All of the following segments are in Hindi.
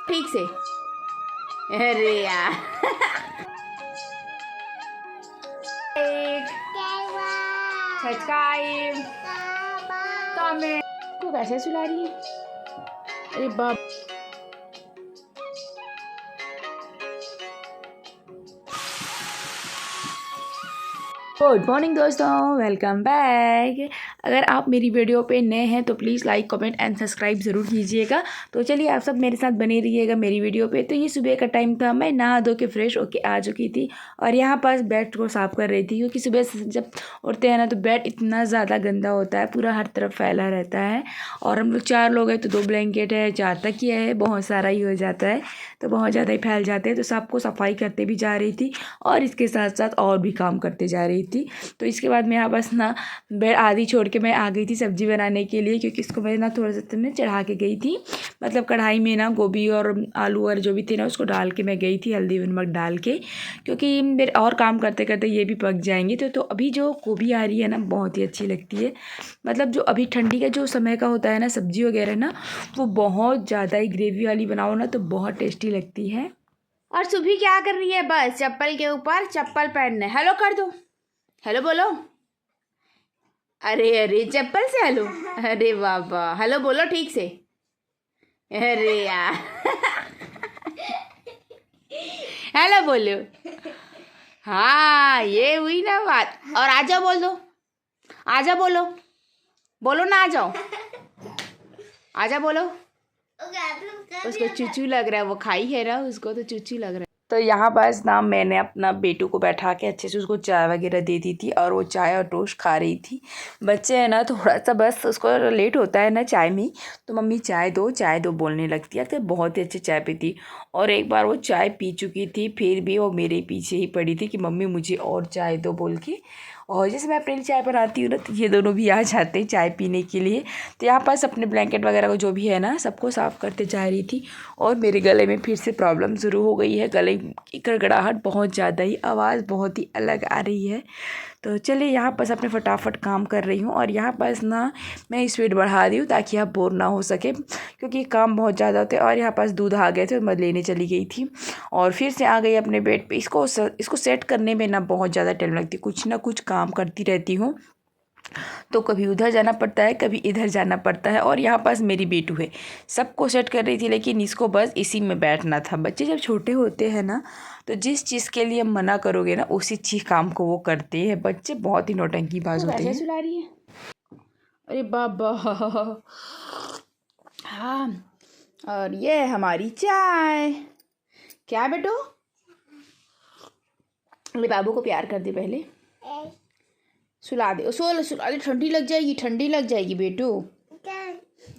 ठीक से। अरे यार सब्सक्राइब कमेंट को कैसे सुला रही है। अरे बाप। गुड मॉर्निंग दोस्तों, वेलकम बैक। अगर आप मेरी वीडियो पे नए हैं तो please like comment and subscribe ज़रूर कीजिएगा। तो चलिए आप सब मेरे साथ बने रहिएगा मेरी वीडियो पे। तो ये सुबह का टाइम था, मैं नहा धो के फ्रेश होके आ चुकी थी और यहाँ पास बेड को साफ़ कर रही थी, क्योंकि सुबह से जब उठते हैं ना तो बेड इतना ज़्यादा गंदा होता है, पूरा हर तरफ फैला रहता है। और हम लोग 4 लोग हैं तो 2 ब्लैंकेट है, 4 तकिया है, बहुत सारा ही हो जाता है, तो बहुत ज़्यादा ही फैल जाते हैं। तो सबको सफाई करते भी जा रही थी और इसके साथ साथ और भी काम करते जा रही थी। तो इसके बाद मैं यहाँ बस ना बेड आधी छोड़ के मैं आ गई थी सब्ज़ी बनाने के लिए, क्योंकि इसको मैं ना थोड़ा सा मैं चढ़ा के गई थी, मतलब कढ़ाई में ना गोभी और आलू और जो भी थे ना उसको डाल के मैं गई थी, हल्दी नमक डाल के, क्योंकि मेरे और काम करते करते ये भी पक जाएंगे। तो अभी जो गोभी आ रही है ना बहुत ही अच्छी लगती है, मतलब जो अभी ठंडी का जो समय का होता है ना सब्ज़ी वगैरह ना, वो बहुत ज़्यादा ही ग्रेवी वाली बनाओ ना तो बहुत टेस्टी लगती है। और सुबह क्या कर रही है? बस चप्पल के ऊपर चप्पल पहनने। हेलो कर दो, हेलो बोलो। अरे अरे चप्पल से हेलो, अरे बाबा, हेलो बोलो ठीक से। अरे यार हेलो बोलो। हाँ ये हुई ना बात। और आ जाओ बोल दो, आ जाओ बोलो, बोलो ना आ जाओ, आ जाओ बोलो। उसको चूचू लग रहा है, वो खाई है ना उसको तो चूचू लग रहा है। तो यहाँ बस ना मैंने अपना बेटू को बैठा के अच्छे से उसको चाय वगैरह दे दी थी और वो चाय और टोस्ट खा रही थी। बच्चे हैं ना थोड़ा सा बस उसको लेट होता है ना चाय में, तो मम्मी चाय दो बोलने लगती है। तो बहुत ही अच्छी चाय पीती, और एक बार वो चाय पी चुकी थी फिर भी वो मेरे पीछे ही पड़ी थी कि मम्मी मुझे और चाय दो बोल के। और जैसे मैं अपने लिए चाय बनाती हूँ ना तो ये दोनों भी आ जाते हैं चाय पीने के लिए। तो यहाँ पास अपने ब्लैंकेट वगैरह को जो भी है ना सबको साफ़ करते जा रही थी। और मेरे गले में फिर से प्रॉब्लम शुरू हो गई है, गले की गड़गड़ाहट बहुत ज़्यादा ही, आवाज़ बहुत ही अलग आ रही है। तो चलिए यहाँ पास अपने फटाफट काम कर रही हूँ, और यहाँ पास ना मैं स्पीड बढ़ा रही हूँ ताकि आप बोर ना हो सके, क्योंकि काम बहुत ज़्यादा होते हैं। और यहाँ पास दूध आ गए थे तो मैं लेने चली गई थी और फिर से आ गई अपने बेड पे। इसको सेट करने में ना बहुत ज़्यादा टाइम लगती है, कुछ ना कुछ काम करती रहती हूँ, तो कभी उधर जाना पड़ता है कभी इधर जाना पड़ता है। और यहाँ पास मेरी बेटू है, सबको सेट कर रही थी, लेकिन इसको बस इसी में बैठना था। बच्चे जब छोटे होते हैं ना तो जिस चीज़ के लिए मना करोगे ना उसी चीज़ काम को वो करते हैं। बच्चे बहुत ही नौटंकीबाज होते हैं। सुला रही है, अरे बाबा। हाँ, और ये है हमारी चाय। क्या बेटो? मेरे बाबू को प्यार कर दे पहले, सुला दे, सुला दे, ठंडी लग जाएगी, ठंडी लग जाएगी बेटू।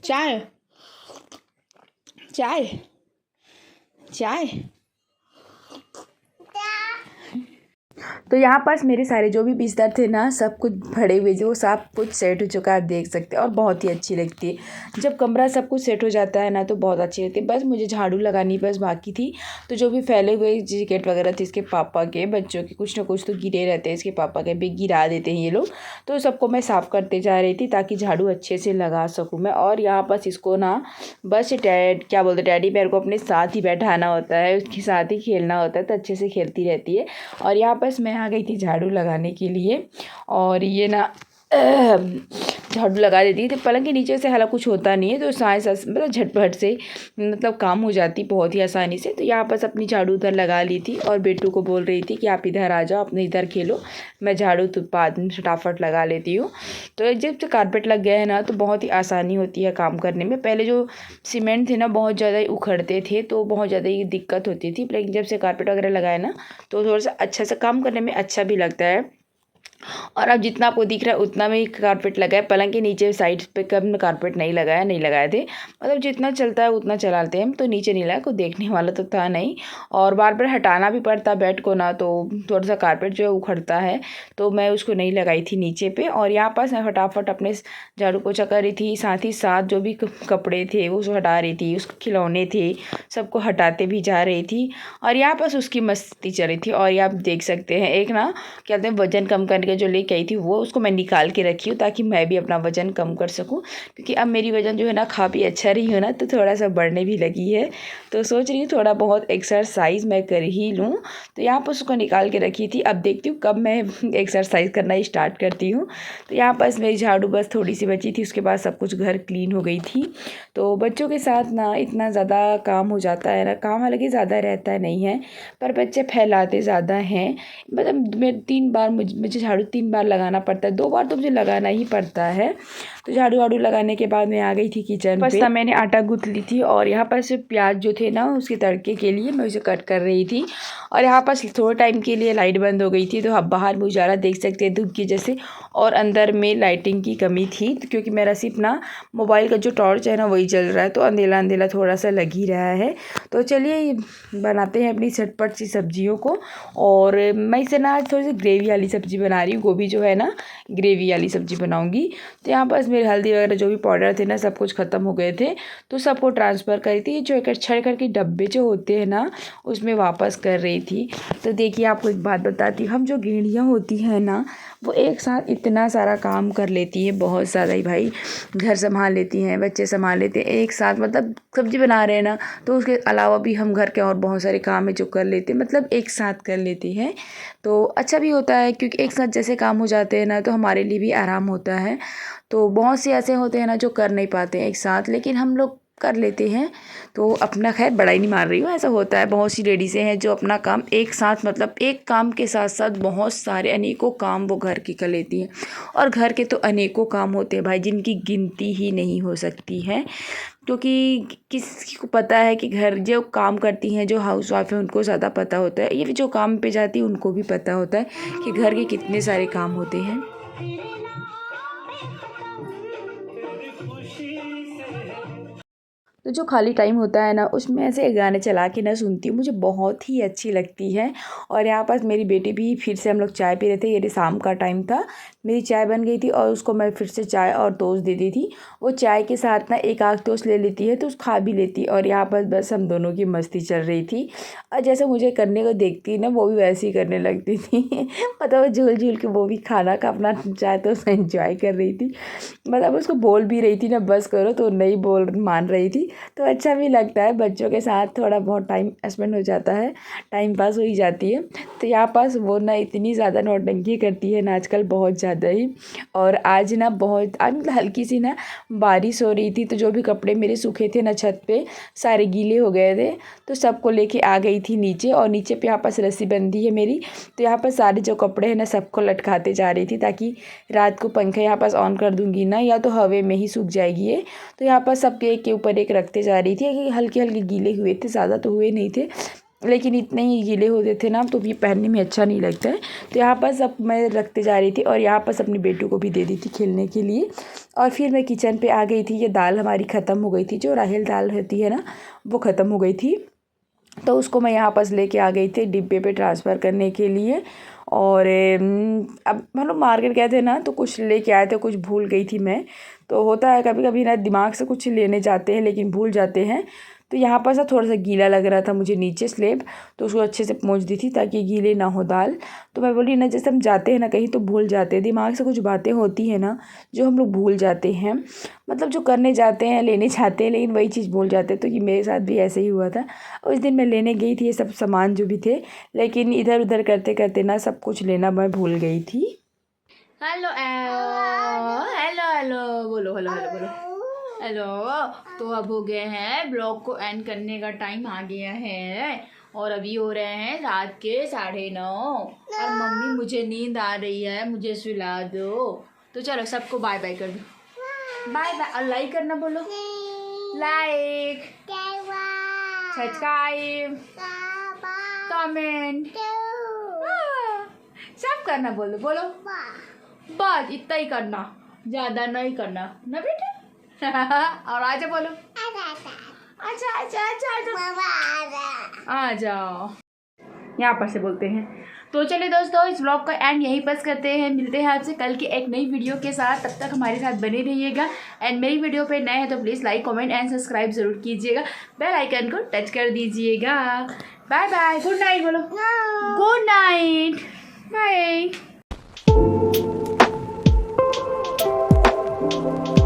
चाय चाय चाय। तो यहाँ पास मेरे सारे जो भी बिस्तर थे ना सब कुछ भरे हुए जो सब कुछ सेट हो चुका है, आप देख सकते हैं, और बहुत ही अच्छी लगती है जब कमरा सब कुछ सेट हो जाता है ना तो बहुत अच्छी लगती है। बस मुझे झाड़ू लगानी बस बाकी थी। तो जो भी फैले हुए जैकेट वगैरह थे इसके पापा के, बच्चों के कुछ ना कुछ तो गिरे रहते हैं, इसके पापा के भी गिरा देते हैं ये लोग, तो सबको मैं साफ़ करते जा रही थी ताकि झाड़ू अच्छे से लगा सकूँ मैं। और यहाँ पास इसको ना बस क्या बोलते टैडी बेयर को अपने साथ ही बैठाना होता है, उसके साथ ही खेलना होता है, तो अच्छे से खेलती रहती है। और यहाँ बस मैं आ गई थी झाड़ू लगाने के लिए, और ये ना झाड़ू लगा देती थी। पलंग के नीचे से हालांकि कुछ होता नहीं है, तो मतलब झटपट से मतलब काम हो जाती बहुत ही आसानी से। तो यहाँ पर अपनी झाड़ू उधर लगा ली थी और बेटू को बोल रही थी कि आप इधर आ जाओ, अपने इधर खेलो, मैं झाड़ू तो बाद में फटाफट लगा लेती हूँ। तो जब से कारपेट लग गया है ना तो बहुत ही आसानी होती है काम करने में। पहले जो सीमेंट थे ना बहुत ज़्यादा ही उखड़ते थे तो बहुत ज़्यादा ही दिक्कत होती थी, लेकिन जब से कारपेट वगैरह लगाए ना तो थोड़ा सा अच्छा सा काम करने में अच्छा भी लगता है। और अब जितना आपको दिख रहा है उतना में ही कारपेट लगा है, पलंग के नीचे साइड पे कभी कारपेट नहीं लगाए थे, मतलब जितना चलता है उतना चलाते हैं हम, तो नीचे नहीं लगा, कोई देखने वाला तो था नहीं। और बार बार हटाना भी पड़ता बेड को ना, तो थोड़ा सा कारपेट जो है उखड़ता है, तो मैं उसको नहीं लगाई थी नीचे पे। और यहाँ पास मैं फटाफट अपने झाड़ू पोछा कर रही थी, साथ ही साथ जो भी कपड़े थे वो हटा रही थी, उसके खिलौने थे सबको हटाते भी जा रही थी। और यहाँ पास उसकी मस्ती चल रही थी। और ये आप देख सकते हैं एक ना क्या कहते हैं वजन कम करने के जो लेके आई थी वो उसको मैं निकाल के रखी हूँ ताकि मैं भी अपना वज़न कम कर सकूँ, क्योंकि अब मेरी वज़न जो है ना खा भी अच्छा रही हूँ ना तो थोड़ा सा बढ़ने भी लगी है। तो सोच रही हूँ थोड़ा बहुत एक्सरसाइज मैं कर ही लूँ। तो यहाँ पर उसको निकाल के रखी थी, अब देखती हूँ कब मैं एक्सरसाइज करना स्टार्ट करती हूँ। तो यहाँ पर मेरी झाड़ू बस थोड़ी सी बची थी, उसके बाद सब कुछ घर क्लीन हो गई थी। तो बच्चों के साथ ना इतना ज़्यादा काम हो जाता है ना, काम हालांकि ज़्यादा रहता है नहीं है, पर बच्चे फैलाते ज़्यादा हैं। मतलब मैं 3 बार मुझे झाड़ू 3 बार लगाना पड़ता है, 2 बार तो मुझे लगाना ही पड़ता है। तो झाड़ू वाड़ू लगाने के बाद मैं आ गई थी किचन पे। बस मैंने आटा गूँथ ली थी और यहाँ पर से प्याज जो थे ना उसके तड़के के लिए मैं उसे कट कर रही थी। और यहाँ पर थोड़े टाइम के लिए लाइट बंद हो गई थी, तो आप बाहर में उजाला देख सकते हैं धूप की वजह से, और अंदर में लाइटिंग की कमी थी क्योंकि मेरा सिर्फ ना मोबाइल का जो टॉर्च है ना वही जल रहा है, तो अंधेला अंधेला थोड़ा सा लग ही रहा है। तो चलिए बनाते हैं अपनी झटपट सी सब्जियों को। और मैं इसे ना आज थोड़ी सी ग्रेवी वाली सब्ज़ी बना रही हूँ, गोभी जो है ना ग्रेवी वाली सब्ज़ी बनाऊँगी। तो यहाँ बस मेरे हल्दी वगैरह जो भी पाउडर थे ना सब कुछ ख़त्म हो गए थे, तो सबको ट्रांसफ़र करी थी जो एक छड़ करके डब्बे जो होते हैं ना उसमें वापस कर रही थी। तो देखिए आपको एक बात बताती हूँ, हम जो गृहिणियाँ होती हैं ना वो एक साथ इतना सारा काम कर लेती हैं, बहुत ज़्यादा ही भाई। घर संभाल लेती हैं, बच्चे संभाल लेते हैं एक साथ, मतलब सब्ज़ी बना रहे हैं ना तो उसके अलावा भी हम घर के और बहुत सारे काम है जो कर लेते हैं, मतलब एक साथ कर लेते हैं। तो अच्छा भी होता है क्योंकि एक साथ जैसे काम हो जाते हैं ना तो हमारे लिए भी आराम होता है। तो बहुत से ऐसे होते हैं ना जो कर नहीं पाते हैं एक साथ, लेकिन हम लोग कर लेते हैं। तो अपना खैर बड़ा ही नहीं मार रही हूँ, ऐसा होता है बहुत सी लेडीज़ें हैं जो अपना काम एक साथ, मतलब एक काम के साथ साथ बहुत सारे अनेकों काम वो घर की कर लेती हैं। और घर के तो अनेकों काम होते हैं भाई जिनकी गिनती ही नहीं हो सकती है, क्योंकि किसी को पता है कि घर जो काम करती हैं जो हाउस वाइफ है उनको ज़्यादा पता होता है, ये जो काम पे जाती है उनको भी पता होता है कि घर के कितने सारे काम होते हैं। तो जो खाली टाइम होता है ना उसमें ऐसे गाने चला के ना सुनती हूँ, मुझे बहुत ही अच्छी लगती है। और यहाँ पास मेरी बेटी भी, फिर से हम लोग चाय पी रहे थे, ये शाम का टाइम था, मेरी चाय बन गई थी और उसको मैं फिर से चाय और टोस्ट दे दी थी। वो चाय के साथ ना एक आध टोस्ट ले लेती है तो खा भी लेती, और यहाँ पर बस हम दोनों की मस्ती चल रही थी। और जैसे मुझे करने को देखती ना वो भी वैसे ही करने लगती थी मतलब वो झूल झूल के वो भी खाना का अपना चाय तो एंजॉय कर रही थी। मतलब उसको बोल भी रही थी ना बस करो, तो नहीं बोल मान रही थी। तो अच्छा भी लगता है, बच्चों के साथ थोड़ा बहुत टाइम स्पेंड हो जाता है, टाइम पास हो ही जाती है। तो यहाँ पास वो ना इतनी ज़्यादा नौटंकी करती है ना आजकल, बहुत ज़्यादा ही। और आज ना बहुत आज मतलब हल्की सी ना बारिश हो रही थी, तो जो भी कपड़े मेरे सूखे थे ना छत पे सारे गीले हो गए थे, तो सबको लेके आ गई थी नीचे। और नीचे पे यहाँ पास रस्सी बंधी है मेरी, तो यहाँ पर सारे जो कपड़े हैं ना सबको लटकाते जा रही थी, ताकि रात को पंखा यहाँ पास ऑन कर दूँगी ना या तो हवा में ही सूख जाएगी ये। तो यहाँ पर सबके एक के ऊपर एक रखते जा रही थी, हल्के हल्के गीले हुए थे, ज़्यादा तो हुए नहीं थे, लेकिन इतने ही गीले होते थे ना तो ये पहनने में अच्छा नहीं लगता है। तो यहाँ पर सब मैं रखते जा रही थी और यहाँ पर अपनी बेटू को भी दे दी थी खेलने के लिए। और फिर मैं किचन पे आ गई थी, ये दाल हमारी ख़त्म हो गई थी, जो राहेल दाल रहती है ना वो ख़त्म हो गई थी, तो उसको मैं यहाँ पास लेके आ गई थी डिब्बे पे ट्रांसफ़र करने के लिए। और अब हम लोग मार्केट गए थे ना तो कुछ लेके आए थे, कुछ भूल गई थी मैं। तो होता है कभी कभी ना दिमाग से कुछ लेने जाते हैं लेकिन भूल जाते हैं। तो यहाँ पर से थोड़ा सा गीला लग रहा था मुझे नीचे स्लेब, तो उसको अच्छे से पोंछ दी थी ताकि गीले ना हो दाल। तो मैं बोली ना जैसे हम जाते हैं ना कहीं तो भूल जाते हैं, दिमाग से कुछ बातें होती हैं ना जो हम लोग भूल जाते हैं, मतलब जो करने जाते हैं लेने जाते हैं लेकिन वही चीज़ भूल जाते हैं। तो ये मेरे साथ भी ऐसे ही हुआ था। उस दिन मैं लेने गई थी ये सब सामान जो भी थे, लेकिन इधर उधर करते करते ना सब कुछ लेना मैं भूल गई थी। हेलो हेलो हेलो बोलो, हेलो हेलो बोलो, हेलो। तो अब हो गए हैं ब्लॉग को एंड करने का टाइम आ गया है, और अभी हो रहे हैं रात के 9:30, और मम्मी मुझे नींद आ रही है, मुझे सुला दो। तो चलो सबको बाय बाय कर दो, बाय बाय। और लाइक करना बोलो, लाइक, सब्सक्राइब, कमेंट, सब करना बोलो, बोलो बस इतना ही करना, ज़्यादा नहीं करना ना बेटा और आजा बोलो, अच्छा अच्छा अच्छा आ जाओ, यहाँ पर से बोलते हैं। तो चलिए दोस्तों इस ब्लॉग का एंड यहीं पर करते हैं, मिलते हैं आपसे कल की एक नई वीडियो के साथ, तब तक हमारे साथ बने रहिएगा। एंड मेरी वीडियो पे नए हैं तो please like comment and subscribe जरूर कीजिएगा, बेल आइकन को टच कर दीजिएगा। बाय बाय, गुड नाइट बोलो, गुड नाइट, बाय। है।